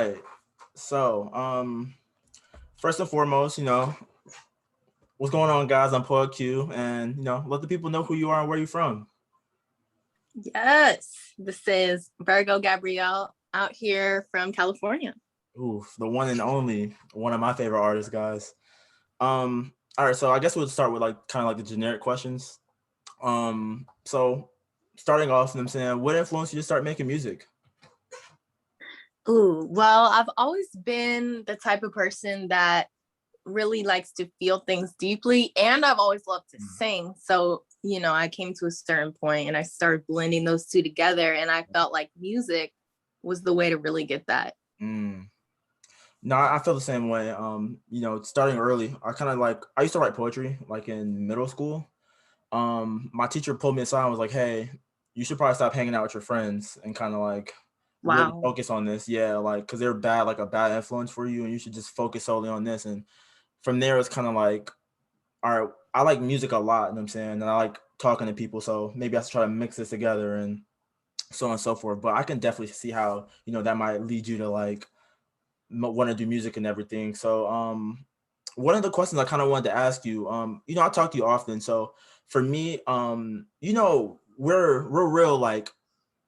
right. So, first and foremost, what's going on, guys? I'm Paul Q, and let the people know who you are and where you're from. Yes, this is Virgo Gabrielle out here from California. Ooh, the one and only one of my favorite artists, guys. All right, so I guess we'll start with like kind of like the generic questions. So starting off, I'm saying, what influenced you to start making music? Ooh, well, I've always been the type of person that really likes to feel things deeply, and I've always loved to sing. So, I came to a certain point and I started blending those two together, and I felt like music was the way to really get that. Mm. No, I feel the same way. Starting early, I used to write poetry like in middle school. My teacher pulled me aside and was like, "Hey, you should probably stop hanging out with your friends and kind of like really Wow. focus on this." Yeah, like because they're bad, like a bad influence for you, and you should just focus solely on this. And from there, it's kind of like, all right, I like music a lot, you know what I'm saying, and I like talking to people, so maybe I should try to mix this together and so on and so forth. But I can definitely see how that might lead you to like want to do music and everything. So, one of the questions I kind of wanted to ask you, I talk to you often. So for me, we're real like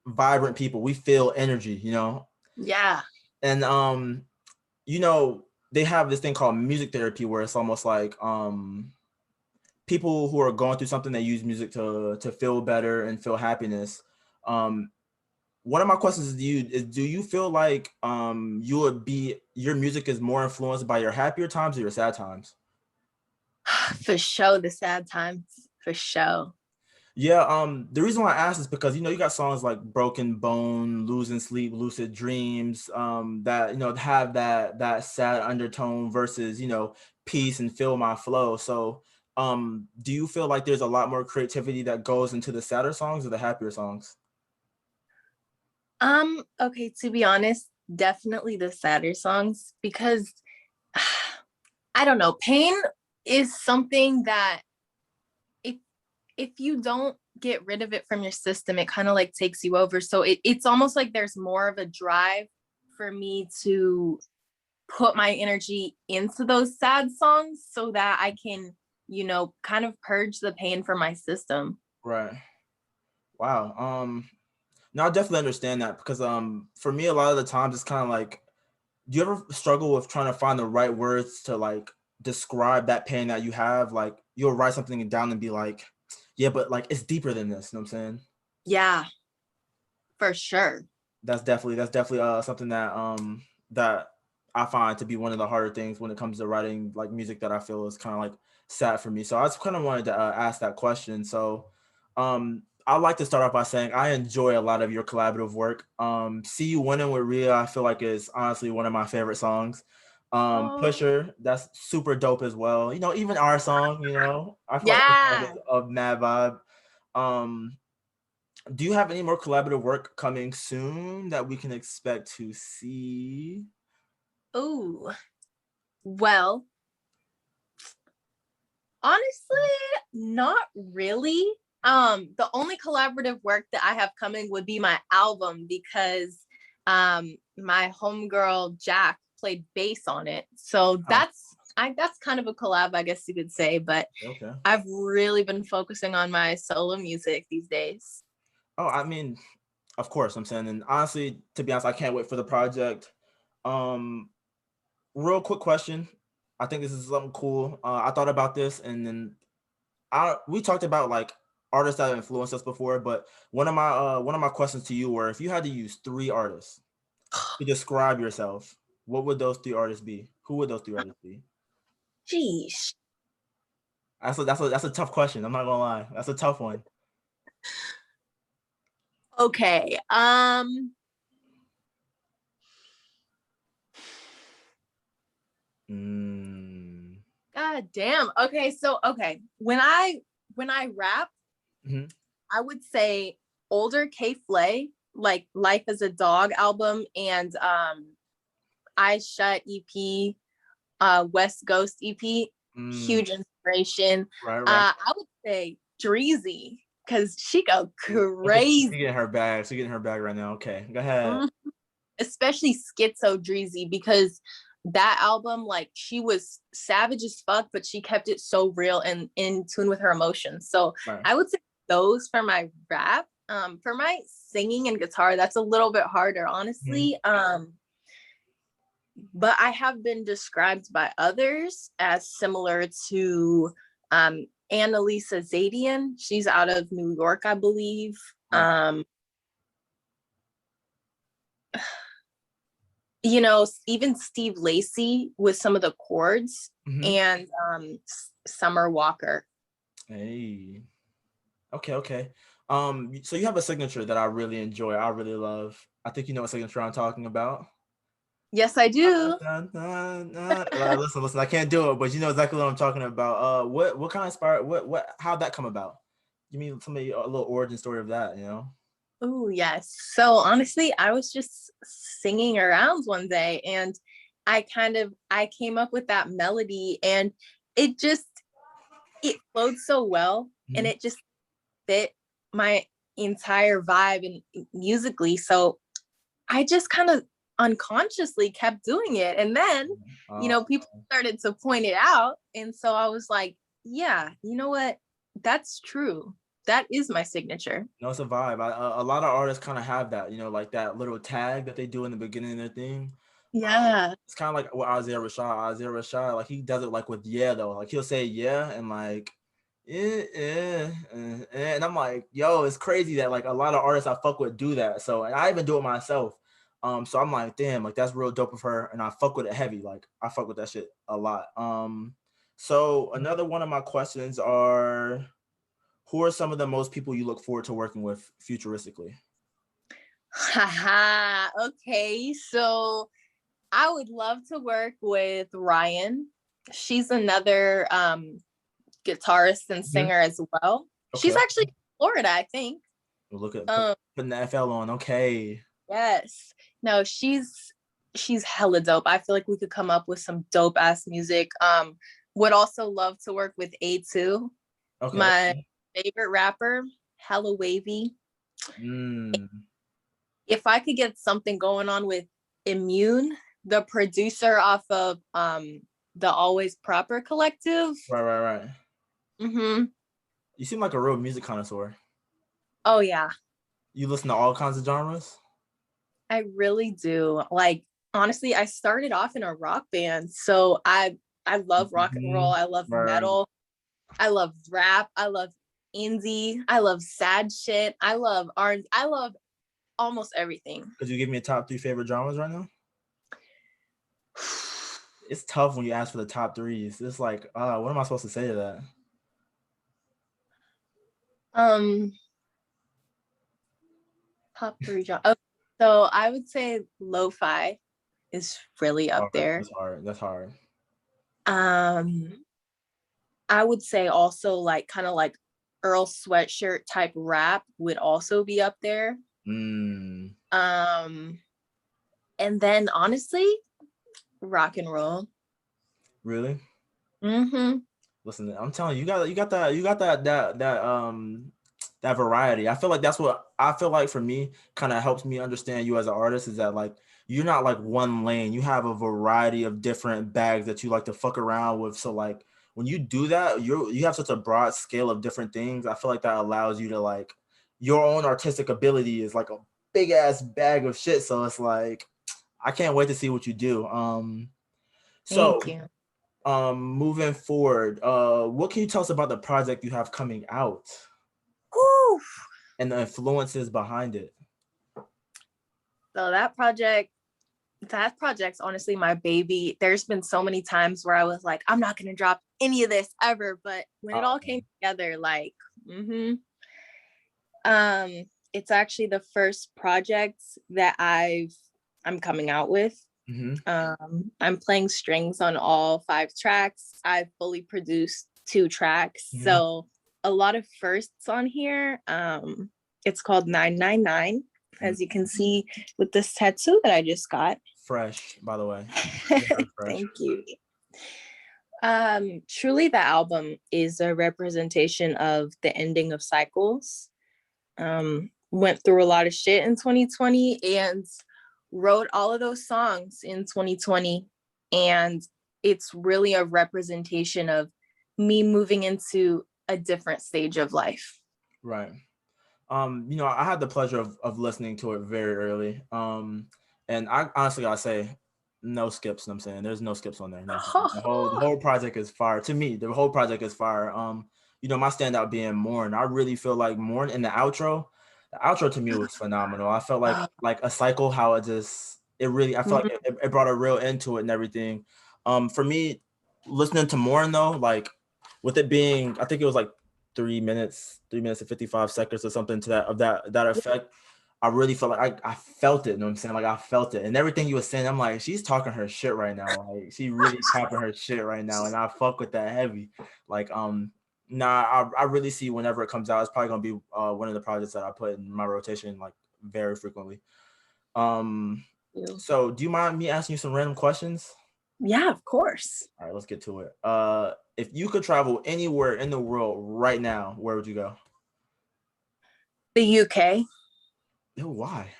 vibrant people. We feel energy. Yeah. And you know, they have this thing called music therapy where it's almost like people who are going through something, they use music to feel better and feel happiness. Um, One of my questions to you is, do you feel like your music is more influenced by your happier times or your sad times? For sure, the sad times, for sure. Yeah, the reason why I asked is because you got songs like Broken Bone, Losing Sleep, Lucid Dreams, that have that sad undertone versus, peace and Feel My Flow. So do you feel like there's a lot more creativity that goes into the sadder songs or the happier songs? Okay, to be honest, definitely the sadder songs, because I don't know, pain is something that if if you don't get rid of it from your system, it kind of like takes you over. So it's almost like there's more of a drive for me to put my energy into those sad songs so that I can, kind of purge the pain from my system. Right. Wow. No, I definitely understand that because for me a lot of the times it's kind of like, do you ever struggle with trying to find the right words to like describe that pain that you have? Like you'll write something down and be like, yeah, but like it's deeper than this, you know what I'm saying? Yeah, for sure. That's definitely something that I find to be one of the harder things when it comes to writing like music that I feel is kind of like sad for me. So I just kind of wanted to ask that question. So I'd like to start off by saying I enjoy a lot of your collaborative work. See You Winning with Rhea, I feel like is honestly one of my favorite songs. Oh, Pusher, that's super dope as well. Even our song, I feel like our song yeah. is of mad vibe. Um, do you have any more collaborative work coming soon that we can expect to see? Ooh. Well, honestly, not really. The only collaborative work that I have coming would be my album, because my homegirl Jack played bass on it. So Oh, that's kind of a collab, I guess you could say, but okay. I've really been focusing on my solo music these days. Oh, I mean, of course, I'm saying, and honestly, to be honest, I can't wait for the project. Um, Real quick question. I think this is something cool. I thought about this, and then we talked about like artists that have influenced us before, but one of my questions to you were, if you had to use three artists to describe yourself, what would those three artists be? Who would those three artists be? Jeez. That's a tough question. I'm not gonna lie. That's a tough one. Okay. Mm. God damn. Okay, so okay. When I rap, Mhm. I would say older K Flay, like Life as a Dog album, and I Shut EP, West Ghost EP, Mm. huge inspiration. Right, right. I would say Dreezy, because she go Okay, crazy. she getting her bag. She getting her bag right now. Okay, go ahead. Mhm. especially Schizo Dreezy, because that album, like, she was savage as fuck, but she kept it so real and in tune with her emotions. So Right. I would say those for my rap. For my singing and guitar, that's a little bit harder, honestly. But I have been described by others as similar to Annalisa Zadian. She's out of New York, I believe. Right. You know, even Steve Lacy with some of the chords, Mm-hmm. and Summer Walker. Hey. Okay, okay. So you have a signature that I really enjoy. I really love. I think you know what signature I'm talking about. Yes, I do. Listen, listen. I can't do it, but you know exactly what I'm talking about. What kind of inspired? How'd that come about? Give me a little origin story of that. You know. Oh, yes. So honestly, I was just singing around one day, and I came up with that melody, and it just it flowed so well, and Mhm. it just fit my entire vibe and musically. So I just kind of unconsciously kept doing it. And then, Uh, people started to point it out. And so I was like, yeah, you know what? That's true. That is my signature. no, it's a vibe. A lot of artists kind of have that, you know, like that little tag that they do in the beginning of their thing. Yeah. It's kind of like what Isaiah Rashad, like he does it like with yeah though. Like he'll say yeah and like and I'm like, yo, it's crazy that like a lot of artists I fuck with do that. So and I even do it myself. So I'm like, damn, like that's real dope of her, and I fuck with it heavy. Like I fuck with that shit a lot. So another one of my questions are, who are some of the most people you look forward to working with futuristically? Haha. Okay. So I would love to work with Ryan. She's another guitarist and Mhm. singer as well. She's Okay. actually in Florida, I think. Look at Um, putting the FL on. Okay. yes. No, she's hella dope. I feel like we could come up with some dope ass music. Would also love to work with A2, Okay. my favorite rapper, hella wavy. Mm. If I could get something going on with Immune, the producer off of the Always Proper Collective. Right, right, right. Mm-hmm. You seem like a real music connoisseur. Oh yeah, You listen to all kinds of genres? I really do. Like, honestly, I started off in a rock band, so I love rock and roll. Mhm. I love Right. metal. I love rap. I love indie. I love sad shit. I love R. I love almost everything. Could you give me a top 3 favorite genres right now? It's tough when you ask for the top threes. It's like, what am I supposed to say to that? um, top three genres. Oh, so I would say lo-fi is really up Hard. there. That's hard. That's hard. Um, I would say also like kind of like Earl Sweatshirt type rap would also be up there. Mm. Um, and then honestly, rock and roll. Really? Mm-hmm. Listen, I'm telling you, that variety. I feel like that's what I feel like for me kind of helps me understand you as an artist, is that like you're not like one lane. You have a variety of different bags that you like to fuck around with. So like when you do that, you have such a broad scale of different things. I feel like that allows you to like your own artistic ability is like a big ass bag of shit. So it's like I can't wait to see what you do. So Thank you. moving forward, what can you tell us about the project you have coming out Whew. and the influences behind it? So that project's honestly my baby. There's been so many times where I was like, I'm not gonna drop any of this ever, but when it all came together, like, um, it's actually the first project that I'm coming out with. Mm-hmm. I'm playing strings on all 5 tracks. I've fully produced 2 tracks, Mm-hmm. so a lot of firsts on here. It's called 999, as you can see with this tattoo that I just got. Fresh, by the way. Fresh. Thank you. Truly, the album is a representation of the ending of cycles. Went through a lot of shit in 2020, and wrote all of those songs in 2020, and it's really a representation of me moving into a different stage of life. Right. I had the pleasure of listening to it very early. And I honestly gotta say, no skips. You know what I'm saying, there's no skips on there. You know what I'm saying? The whole project is fire. To me, the whole project is fire. My standout being Mourn. I really feel like Mourn in the outro. The outro to me was phenomenal. I felt like a cycle, how it really, I feel like it brought a real end to it and everything. For me, listening to Mourn though, like with it being, I think it was like 3 minutes and 55 seconds or something to that effect. I really felt like I felt it, you know what I'm saying? Like I felt it. And everything you were saying, I'm like, she's talking her shit right now. Like she really talking her shit right now. And I fuck with that heavy. Like, I really see whenever it comes out, it's probably gonna be one of the projects that I put in my rotation like very frequently. So do you mind me asking you some random questions? Yeah, of course. All right, let's get to it. If you could travel anywhere in the world right now, where would you go? The UK. Ew, why?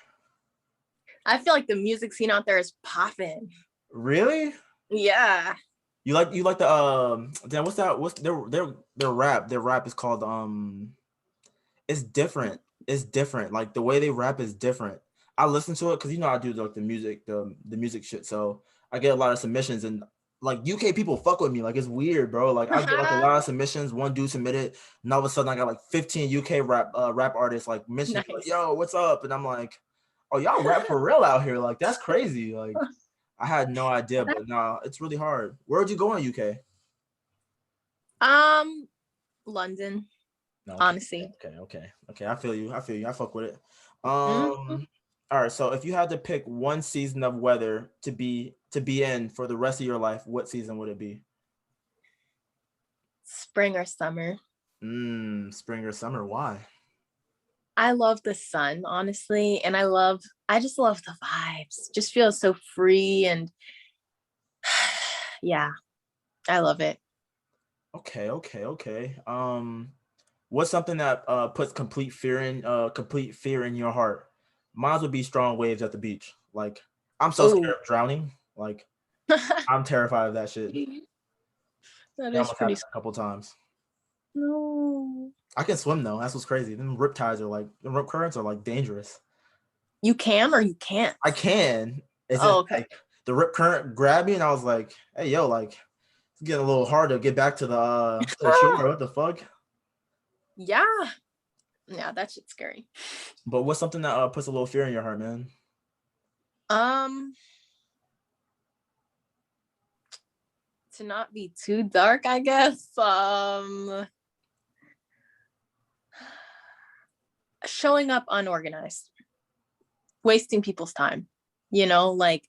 I feel like the music scene out there is popping. Really? Yeah. You like the damn, what's that? What's their rap? Their rap is called it's different. It's different. Like the way they rap is different. I listen to it because I do like the music shit. So I get a lot of submissions and like UK people fuck with me. Like it's weird, bro. Like I get like a lot of submissions. One dude submitted, and all of a sudden I got like 15 UK rap artists like mentioning Nice. like, yo, what's up? And I'm like, oh, y'all rap for real out here. Like that's crazy. Like I had no idea, but no, it's really hard. Where would you go in UK? London. No, okay, Honestly. okay. I feel you. I fuck with it. Mhm. All right. So if you had to pick one season of weather to be in for the rest of your life, what season would it be? Spring or summer. Spring or summer? Why? I love the sun, honestly, and I just love the vibes. Just feels so free and yeah, I love it. Okay. What's something that puts complete fear in your heart? Mine would be strong waves at the beach. Like I'm so Oh, scared of drowning. Like I'm terrified of that shit. that It is almost pretty. happened a couple times. No, I can swim though. That's what's crazy. Them rip currents are like dangerous. you can or you can't. I can. It's Oh, just okay. like the rip current grabbed me and I was like, hey yo, like it's getting a little hard to get back to the shore. What the fuck? Yeah, yeah, that shit's scary. But what's something that puts a little fear in your heart, man? Um, to not be too dark, I guess. Showing up unorganized, wasting people's time. Like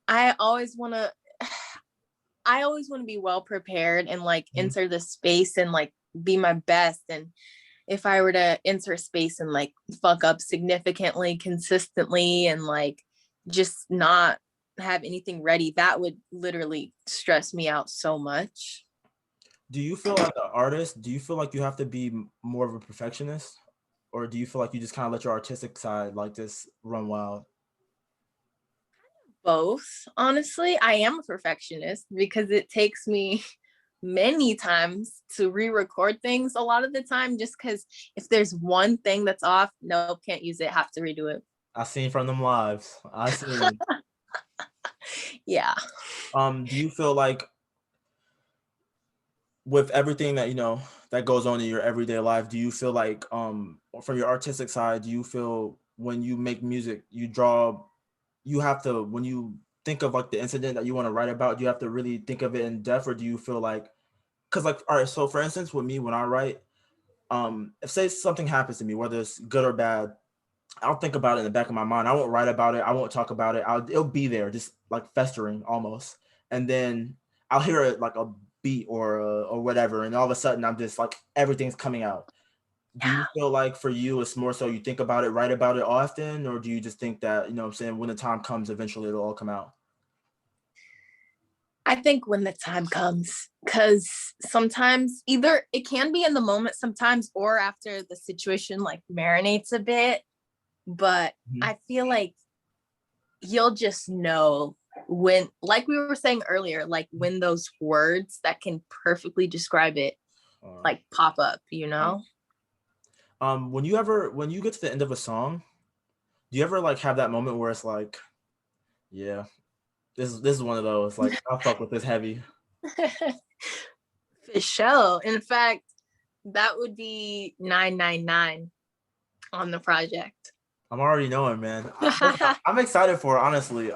I always want to I always want to be well prepared and like enter the space and like be my best. And if I were to enter a space and like fuck up significantly, consistently, and like just not have anything ready, that would literally stress me out so much. Do you feel like an artist? Do you feel like you have to be more of a perfectionist, or do you feel like you just kind of let your artistic side like just run wild? Both, honestly. I am a perfectionist because it takes me many times to re-record things a lot of the time, just because if there's one thing that's off, nope, can't use it, have to redo it. I seen from them lives. I seen. Yeah. Do you feel like with everything that that goes on in your everyday life, do you feel like from your artistic side, do you feel when you make music, you have to when you think of like the incident that you want to write about, do you have to really think of it in depth, or do you feel like because like all right, so for instance, with me when I write, if say something happens to me, whether it's good or bad, I'll think about it in the back of my mind. I won't write about it. I won't talk about it. It'll be there, just like festering almost. And then I'll hear it like a beat or whatever, and all of a sudden I'm just like everything's coming out. Do you Yeah. feel like for you it's more so you think about it, write about it often, or do you just think that what I'm saying, when the time comes, eventually it'll all come out? I think when the time comes, because sometimes either it can be in the moment sometimes or after the situation like marinates a bit. But Mhm. I feel like you'll just know when, like we were saying earlier, like when those words that can perfectly describe it like pop up, you know? When you get to the end of a song, do you ever like have that moment where it's like, yeah, this is one of those, like, I'll fuck with this heavy. For sure. In fact, that would be 999 on the project. I'm already knowing, man. I'm excited for it, honestly.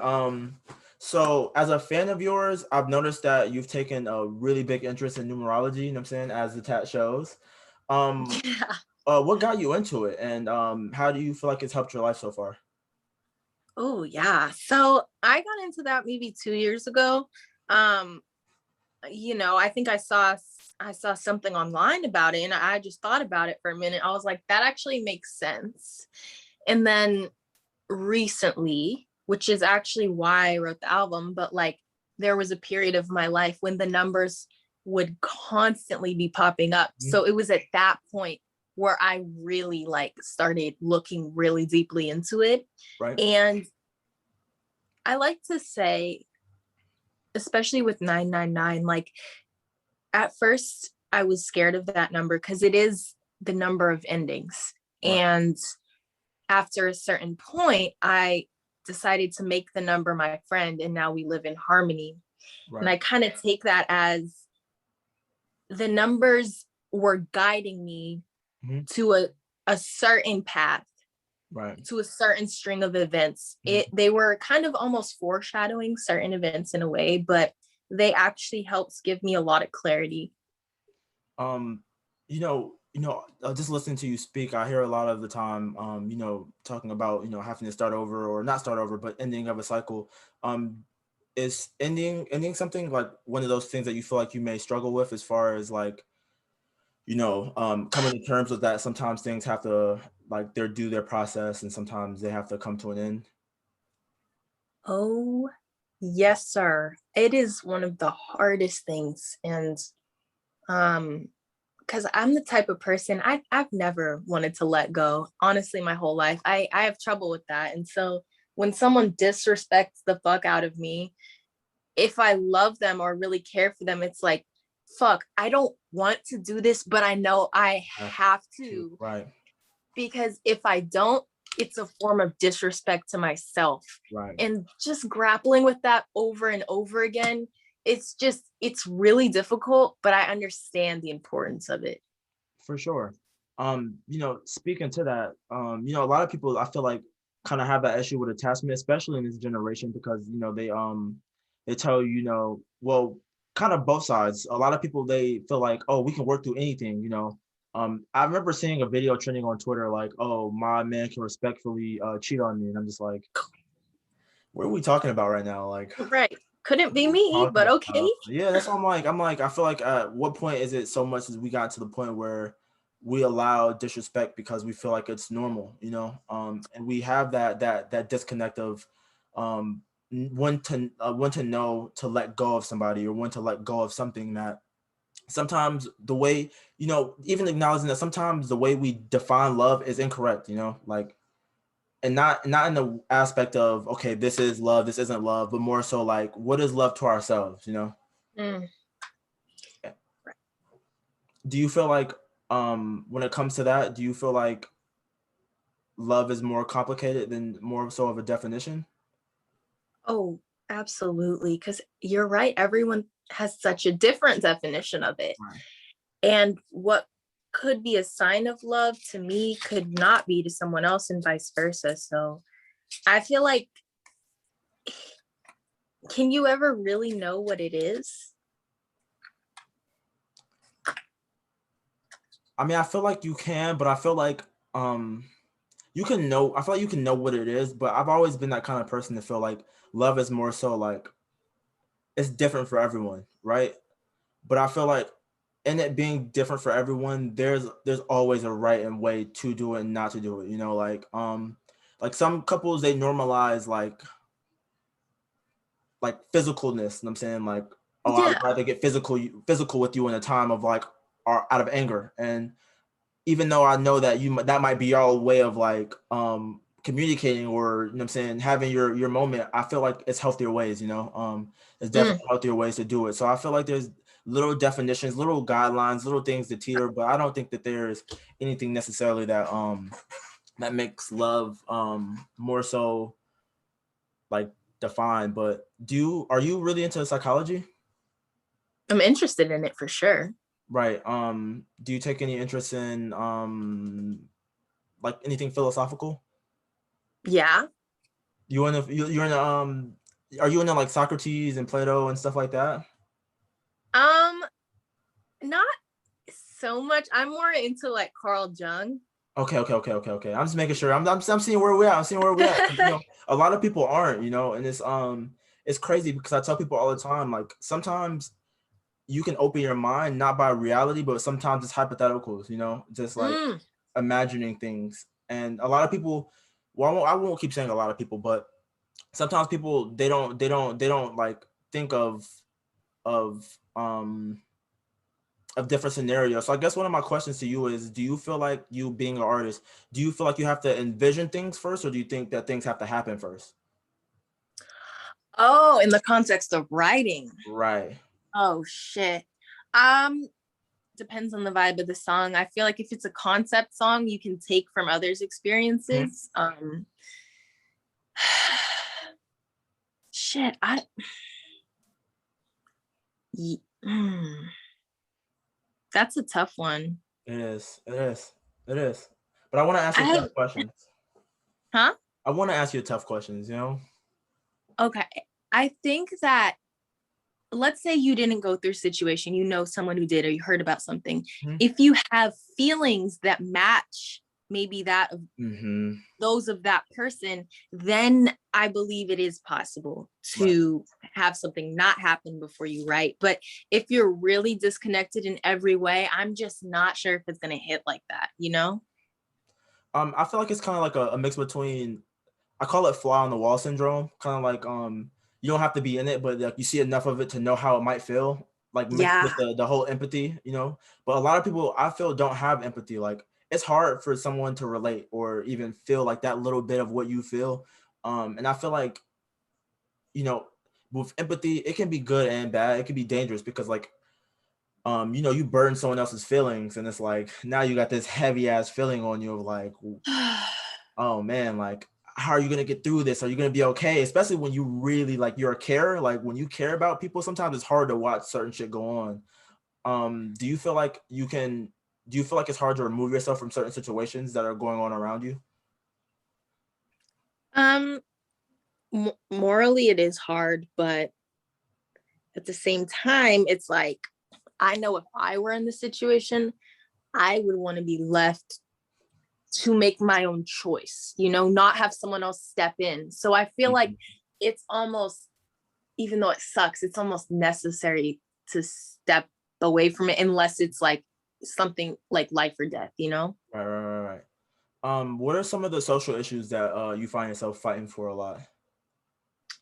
So as a fan of yours, I've noticed that you've taken a really big interest in numerology, you know what I'm saying, as the tat shows. Um, Yeah. what got you into it, and how do you feel like it's helped your life so far? Oh, yeah. So I got into that maybe 2 years ago. Um, I think I saw something online about it and I just thought about it for a minute. I was like, that actually makes sense. And then recently, which is actually why I wrote the album, but like there was a period of my life when the numbers would constantly be popping up. Mhm. So it was at that point where I really like started looking really deeply into it. Right. And I like to say, especially with 999, like at first I was scared of that number because it is the number of endings. Right. And after a certain point, I decided to make the number my friend, and now we live in harmony. Right. And I kind of take that as the numbers were guiding me Mhm. to a certain path, Right. to a certain string of events. They were kind of almost foreshadowing certain events in a way, but they actually helped give me a lot of clarity. Um, just listening to you speak, I hear a lot of the time, talking about, having to start over, or not start over, but ending of a cycle. Um, is ending something like one of those things that you feel like you may struggle with, as far as like, coming to terms with that sometimes things have to, like, they're due their process, and sometimes they have to come to an end? Oh, yes, sir. It is one of the hardest things. And um, because I'm the type of person I've never wanted to let go. Honestly, my whole life. I have trouble with that. And so when someone disrespects the fuck out of me, if I love them or really care for them, it's like, fuck, I don't want to do this, but I know I Have have to, to, right, because if I don't, it's a form of disrespect to myself. right. And just grappling with that over and over again, it's really difficult, but I understand the importance of it. For sure. Speaking to that, a lot of people, I feel like, kind of have that issue with attachment, especially in this generation, because they tell you, well, kind of both sides. A lot of people, they feel like, oh, we can work through anything. I remember seeing a video trending on Twitter like, oh, my man can respectfully cheat on me, and I'm just like, what are we talking about right now? Like, Right. Couldn't be me, talking but okay. about. Yeah, that's what I'm like, I feel like, at what point is it so much as we got to the point where we allow disrespect because we feel like it's normal. And we have that disconnect of, um when to know to let go of somebody, or when to let go of something, that sometimes the way, even acknowledging that sometimes the way we define love is incorrect. Like, and not in the aspect of, okay, this is love, this isn't love, but more so like, what is love to ourselves? Mm. Do you feel like, when it comes to that, do you feel like love is more complicated than more so of a definition? Oh, absolutely. Because you're right. Everyone has such a different definition of it. Right. And what could be a sign of love to me could not be to someone else, and vice versa. So I feel like, can you ever really know what it is? I mean, I feel like you can, but I feel like, you can know, I feel like you can know what it is, but I've always been that kind of person to feel like love is more so like, it's different for everyone, right? But I feel like, in it being different for everyone, there's always a right and way to do it and not to do it. Like some couples, they normalize like physicalness. You know what I'm saying, like, oh, I would Yeah. rather get physical with you in a time of like, or out of anger. And even though I know that that might be your way of like, communicating, or you know what I'm saying, having your moment, I feel like it's healthier ways, you know. There's Mm. definitely healthier ways to do it. So I feel like there's little definitions, little guidelines, little things to teeter, but I don't think that there's anything necessarily that makes love more so like defined. But are you really into psychology? I'm interested in it for sure. Right. Do you take any interest in like anything philosophical? Yeah. You're in the are you into like Socrates and Plato and stuff like that? Um, not so much. I'm more into like Carl Jung. Okay. I'm just making sure. I'm seeing where we're at. I'm seeing where we're at. 'Cause, you know, a lot of people aren't, you know, and it's crazy because I tell people all the time, like sometimes you can open your mind not by reality, but sometimes it's hypotheticals, you know, just like Mm. imagining things. And a lot of people, well, I won't keep saying a lot of people, but sometimes people they don't like think of um of different scenarios. So I guess one of my questions to you is, do you feel like, you being an artist, do you feel like you have to envision things first, or do you think that things have to happen first? Oh, in the context of writing. Right. Oh shit. Um, Depends on the vibe of the song. I feel like if it's a concept song, you can take from others' Mhm. experiences. Shit. Mm, that's a tough one. It is. It is. It is. But I want to ask I you have, tough questions. huh? I want to ask you tough questions, you know? Okay. I think that, let's say you didn't go through a situation, you know someone who did, or you heard about something. Mhm. If you have feelings that match maybe that of Mhm. those of that person, then I believe it is possible Right. to have something not happen before you write. But if you're really disconnected in every way, I'm just not sure if it's going to hit like that, you know? I feel like it's kind of like a mix between, I call it fly on the wall syndrome. Kind of like you don't have to be in it, but like you see enough of it to know how it might feel. Like mixed with Yeah. the whole empathy, you know. But a lot of people I feel don't have empathy. Like it's hard for someone to relate or even feel like that little bit of what you feel. And I feel like, you know, with empathy, it can be good and bad. It can be dangerous because like you know, you burden someone else's feelings, and it's like now you got this heavy ass feeling on you of like, oh man, like how are you gonna get through this? Are you gonna be okay? Especially when you really like, you're a carer, like when you care about people, sometimes it's hard to watch certain shit go on. Do you feel like do you feel like it's hard to remove yourself from certain situations that are going on around you? um Morally it is hard, but at the same time it's like, I know if I were in the situation, I would want to be left to make my own choice, not have someone else step in. So I feel like Mhm. it's almost, even though it sucks, it's almost necessary to step away from it unless it's like something like life or death. Right. What are some of the social issues that you find yourself fighting for a lot?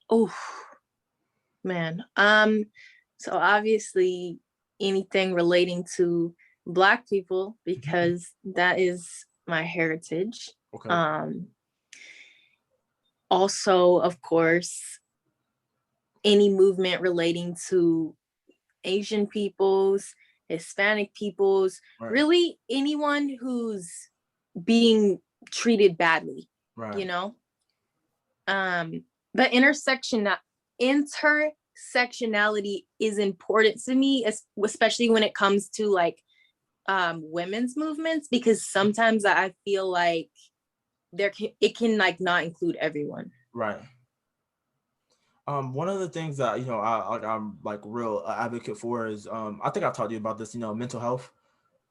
Oh man. So obviously anything relating to Black people, Mhm. because that is my heritage. Okay. Um, Also, of course, any movement relating to Asian peoples, Hispanic peoples, Right. really anyone who's being treated badly, Right. you know? Um, but intersectionality is important to me, especially when it comes to like women's movements, because sometimes I feel like it can like not include everyone. Right. One of the things that, you know, I'm like real advocate for is, I think I've talked to you about this, you know, mental health.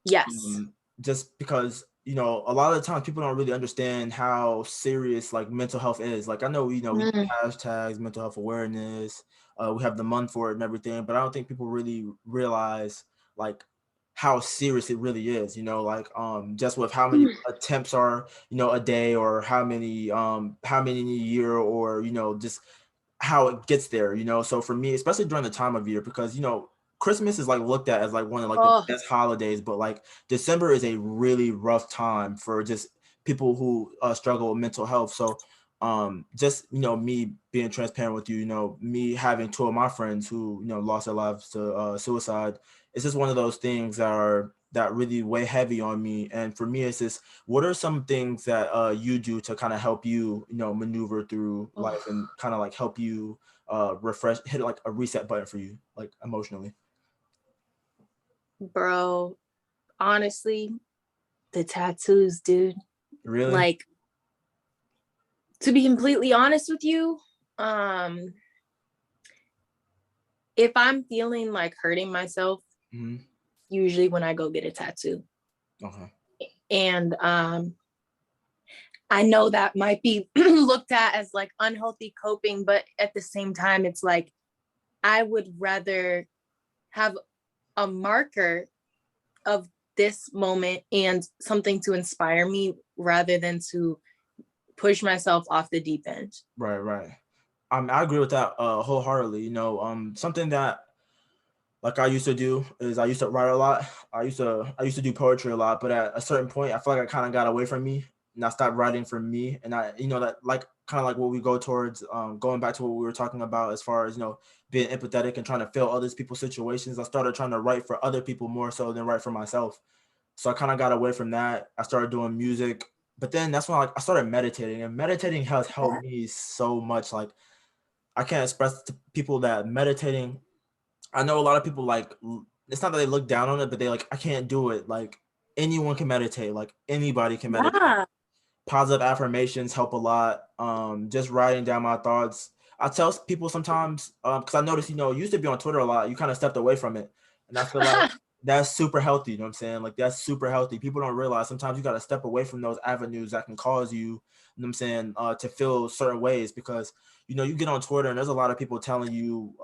Yes. Um, just because, you know, a lot of the times people don't really understand how serious like mental health is. Like I know, you know, we do Mm. hashtags, mental health awareness, we have the month for it and everything, but I don't think people really realize like how serious it really is, you know, like just with how many attempts are, you know, a day, or how many in a year, or you know, just how it gets there, you know. So for me, especially during the time of year, because you know, Christmas is like looked at as like one of like the Oh, best holidays, but like December is a really rough time for just people who struggle with mental health. So just me being transparent with you, me having two of my friends who lost their lives to suicide. It's just one of those things that really weigh heavy on me. And for me, it's just, what are some things that you do to kind of help you maneuver through life and kind of like help you refresh, hit like a reset button for you, like emotionally? Bro, honestly, the tattoos, dude. Really? Like, to be completely honest with you, um, if I'm feeling like hurting myself, Mm-hmm. usually when I go get a tattoo. Okay. And I know that might be looked at as like unhealthy coping, but at the same time, it's like I would rather have a marker of this moment and something to inspire me rather than to push myself off the deep end. Right, right. I agree with that wholeheartedly. Something that like I used to do is I used to write a lot. I used to do poetry a lot, but at a certain point, I feel like I kind of got away from me, and I stopped writing for me. And I, that like kind of like what we go towards, going back to what we were talking about as far as being empathetic and trying to feel other people's situations. I started trying to write for other people more so than write for myself. So I kind of got away from that. I started doing music, but then that's when like I started meditating, and meditating has helped me so much. Like I can't express to people that meditating. I know a lot of people like it's not that they look down on it, but they like I can't do it. Like anyone can meditate. Like anybody can meditate. Yeah. Positive affirmations help a lot. Just writing down my thoughts. I tell people sometimes because I noticed you used to be on Twitter a lot. You kind of stepped away from it, and I feel like that's super healthy. You know what I'm saying? Like that's super healthy. People don't realize sometimes you got to step away from those avenues that can cause you. You know what I'm saying? To feel certain ways because you get on Twitter and there's a lot of people telling you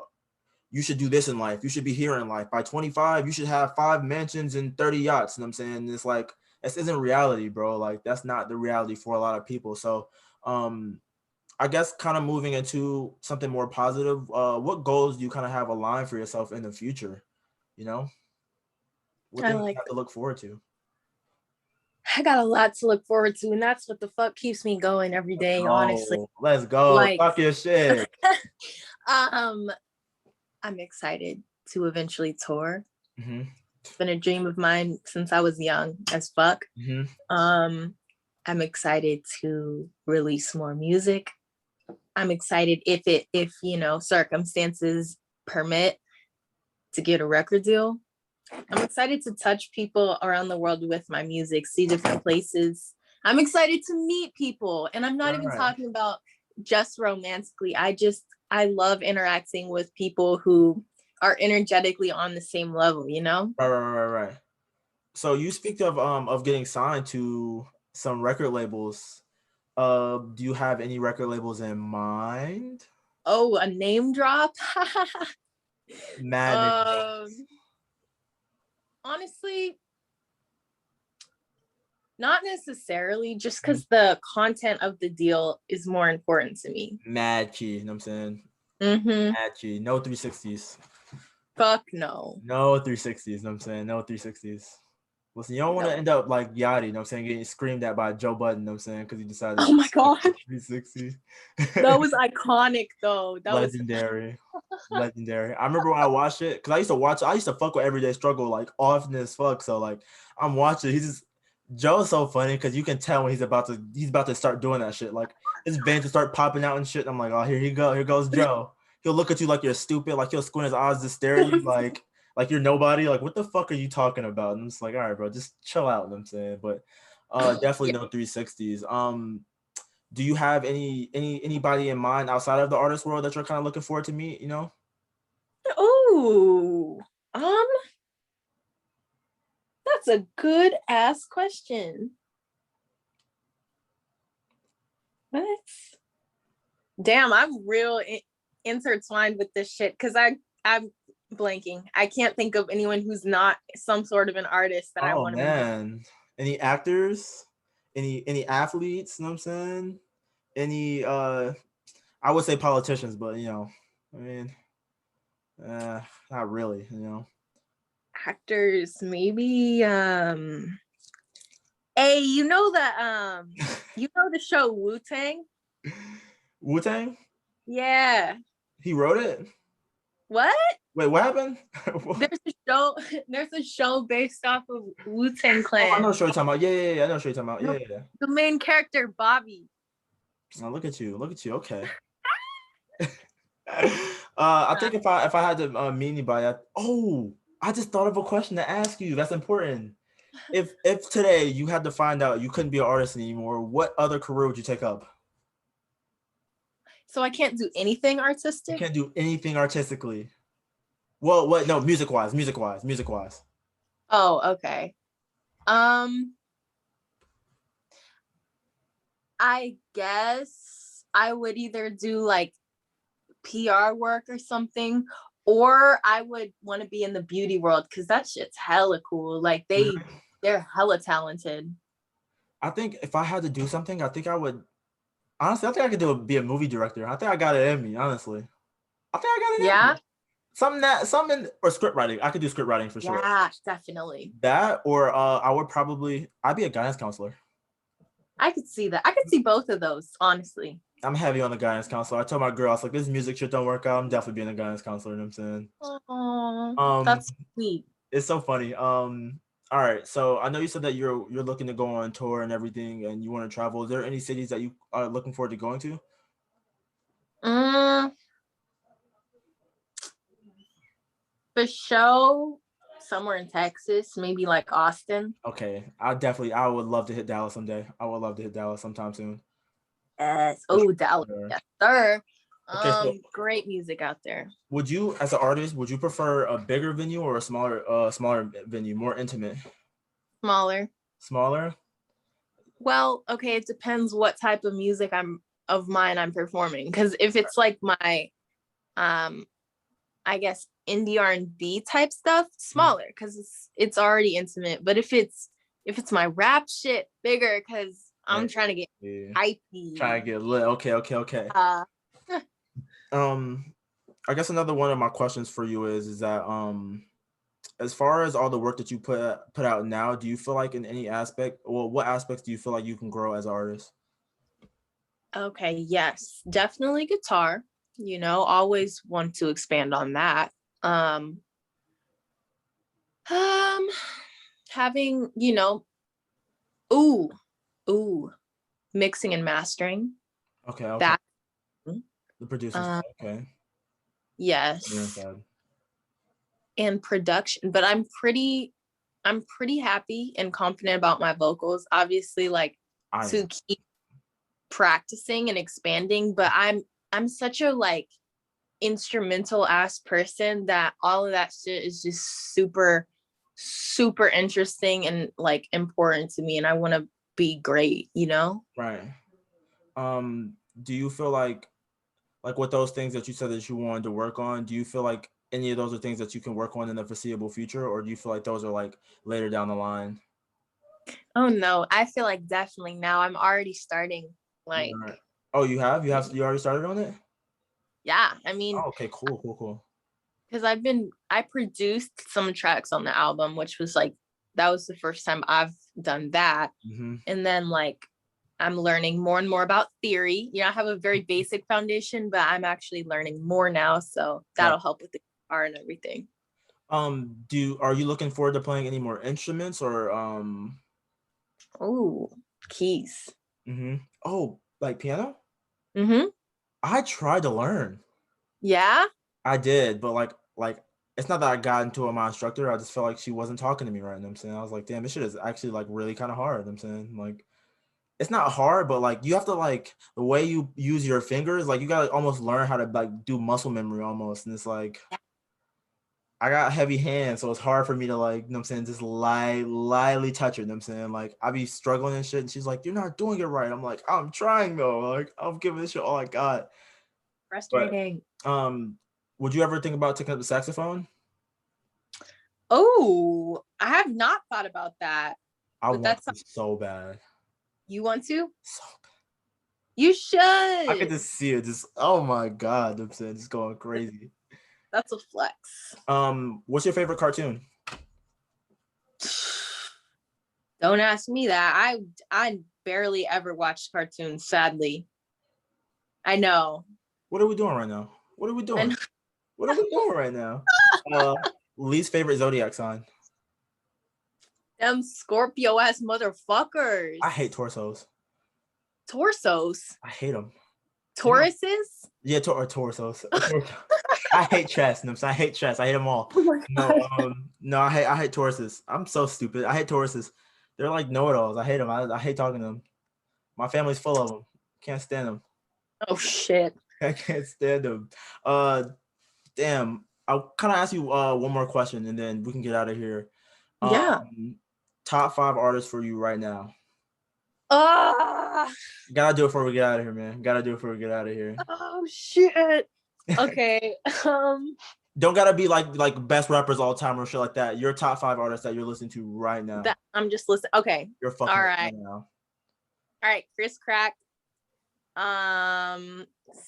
you should do this in life. You should be here in life. By 25, you should have 5 mansions and 30 yachts. You know what I'm saying? It's like, this isn't reality, bro. Like, that's not the reality for a lot of people. So, I guess kind of moving into something more positive, what goals do you kind of have aligned for yourself in the future? You know, what I things you like have to look forward to? I got a lot to look forward to, and that's what the fuck keeps me going every Let's day, honestly. go. Let's go. Like, Talk your shit. um, I'm excited to eventually tour. Mm-hmm. It's been a dream of mine since I was young as fuck. Mm-hmm. Um, I'm excited to release more music. I'm excited if circumstances permit to get a record deal. I'm excited to touch people around the world with my music, see different places. I'm excited to meet people. And I'm not All even right. talking about just romantically. I love interacting with people who are energetically on the same level, you know? Right, right, right, right. So you speak of getting signed to some record labels. Do you have any record labels in mind? Oh, a name drop? Mad name drops. um, honestly, not necessarily, just Mhm. because the content of the deal is more important to me. Mad key, you know what I'm saying? Mm-hmm. Mad key. No 360s. Fuck no. No 360s, you know what I'm saying? No 360s. Listen, you don't want to No. end up like Yachty, you know what I'm saying? Getting screamed at by Joe Budden, you know what I'm saying? Because he decided Oh my to god. 360. That was iconic though. That was Legendary. Legendary. I remember when I watched it because I used to fuck with Everyday Struggle like often as fuck. So like I'm watching, Joe's so funny because you can tell when he's about to start doing that shit. Like his veins will start popping out and shit. And I'm like, oh, here goes Joe. He'll look at you like you're stupid, like he'll squint his eyes to stare at you, like you're nobody. Like, what the fuck are you talking about? And I'm just like, all right, bro, just chill out. You know what I'm saying, but definitely yeah. no 360s. Do you have anybody in mind outside of the artist world that you're kind of looking forward to meet? Oh, that's a good ass question. What? Damn, I'm real intertwined with this shit because I'm blanking. I can't think of anyone who's not some sort of an artist that I Oh want to meet. man, any actors, any athletes? You know what I'm saying? Any I would say politicians, but I mean, not really. Actors, maybe Hey, you know the show Wu-Tang? Wu-Tang? Yeah. He wrote it? What? Wait, what happened? There's a show, there's a show based off of Wu-Tang Oh, I know Clan. what you're talking about. Yeah. I know what you're talking about. The, Yeah. the main character, Bobby. Oh, look at you. Look at you. Okay. I think if I had to meet anybody, I just thought of a question to ask you. That's important. If today you had to find out you couldn't be an artist anymore, what other career would you take up? So I can't do anything You artistic? can't do anything artistically. Well, what? No, music wise. Oh, okay. Um, I guess I would either do like PR work or something, or I would want to be in the beauty world because that shit's hella cool. Like Really? they're hella talented. I think if I had to do something, I think I would. Honestly, I think I could be a movie director. I think I got it in me. Honestly, I think I got it in Yeah, me. Something or script writing. I could do script writing for sure. yeah, definitely. That or I'd be a guidance counselor. I could see that. I could see both of those, honestly. I'm heavy on the guidance counselor. I told my girl, I was like, this music shit don't work out. I'm definitely being a guidance counselor. You know what I'm saying? Oh, Um, that's sweet. it's so funny. All right. So I know you said that you're looking to go on tour and everything, and you want to travel. Is there any cities that you are looking forward to going to? Mm, for show, somewhere in Texas, maybe like Austin. Okay, I would love to hit Dallas someday. I would love to hit Dallas sometime soon. Yes. For Oh, Dallas. sure. Yes, sir. Okay, so Great music out there. would you, as an artist, would you prefer a bigger venue or a smaller venue, more intimate? Smaller. Smaller? Well, okay, it depends what type of music I'm performing. Because if it's like my um I guess indie R&B type stuff, Mhm. smaller because it's already intimate. But if it's my rap shit, bigger because I'm Right. trying to get Yeah. Try hypey. to get lit. Okay. Uh Um, I guess another one of my questions for you is that as far as all the work that you put out now, do you feel like in any aspect, well, what aspects do you feel like you can grow as an artist? okay, yes, definitely guitar. Always want to expand on that. Um um having, ooh, ooh, mixing and mastering. Okay. That The producers. um Okay. Yeah, yes. sad. And production, but I'm pretty happy and confident about my vocals. Obviously, like I to am. keep practicing and expanding, but I'm such a like instrumental ass person that all of that shit is just super super interesting and like important to me and I want to be great. Right. Do you feel like with those things that you said that you wanted to work on, do you feel like any of those are things that you can work on in the foreseeable future, or do you feel like those are like later down the line? Oh no, I feel like definitely now I'm already starting like Right. Oh, you already started on it? yeah, I mean Oh, okay, cool. because I produced some tracks on the album, which was like that was the first time I've done that. Hmm. And then like I'm learning more and more about theory. I have a very basic foundation, but I'm actually learning more now. So Right. that'll help with the guitar and everything. Are you looking forward to playing any more instruments or Oh, keys. oh, like piano? Mm-hmm. I tried to learn. Yeah. I did, but like it's not that I got into it with my instructor. I just felt like she wasn't talking to me right. You know what I'm saying? I was like, damn, this shit is actually like really kind of hard. You know what I'm saying? Like it's not hard, but like you have to like the way you use your fingers, like you gotta almost learn how to like do muscle memory almost. And it's like I got heavy hands, so it's hard for me to like, you know what I'm saying, just lightly touch her, you know what I'm saying? Like I be struggling and shit, and she's like, you're not doing it right. I'm like, I'm trying though. Like I'm giving this shit all I got. But Frustrating. um, would you ever think about taking up the saxophone? Oh, I have not thought about that. I But want that's to so bad. you want to? So bad. You I could should. just see it just oh my god, you know what I'm saying, just going crazy. That's a flex. What's your favorite cartoon? Don't ask me that. I barely ever watched cartoons, sadly. I know. What are we doing right now? What are we doing? And What are we doing right now? Least favorite zodiac sign. them Scorpio ass motherfuckers. I hate torsos. Torsos. I hate them. Tauruses? Yeah, or torsos. I hate chess. I hate chess. I hate them all. Oh my No, God. no, I hate Tauruses. I'm so stupid. I hate Tauruses. They're like know-it-alls. I hate them. I hate talking to them. My family's full of them. Can't stand them. Oh shit. I can't stand them. Damn. I'll kind of ask you one more question, and then we can get out of here. Yeah. Top 5 artists for you right now. Ah. Gotta do it before we get out of here, man. Gotta do it before we get out of here. Oh shit. Okay. Don't gotta be like best rappers all time or shit like that. Your top 5 artists that you're listening to right now. That I'm just listening. Okay. You're fucking all right right. now. All right. Chris Crack.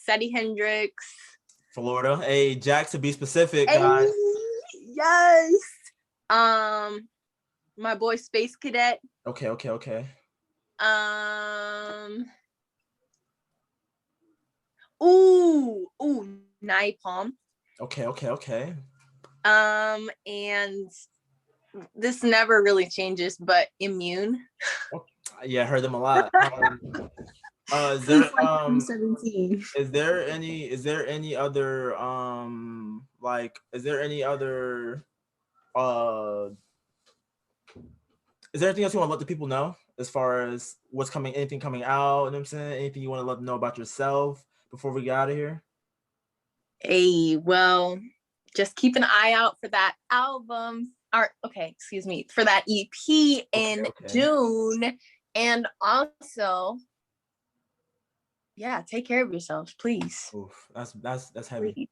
Seti Hendrix. Florida. Hey, Jack, to be specific, guys. Yes. My boy Space Cadet. Okay. Ooh, Napalm. Okay. And this never really changes, but Immune. Yeah, I heard them a lot. Is there any other is there anything else you want to let the people know as far as anything coming out? You know what I'm saying? Anything you want to let them know about yourself before we get out of here? Hey, well, just keep an eye out for that album. For that EP in June. And also, yeah, take care of yourselves, please. Oof, that's heavy. Please.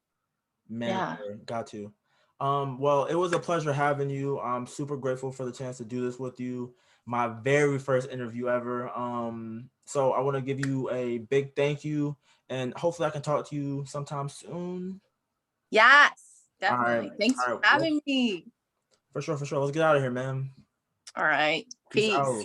Man, Yeah. got to. Well, it was a pleasure having you. I'm super grateful for the chance to do this with you. My very first interview ever. So I want to give you a big thank you, and hopefully I can talk to you sometime soon. Yes, definitely. Right. Thanks for having me. For sure. Let's get out of here, man. All right. Peace. Out.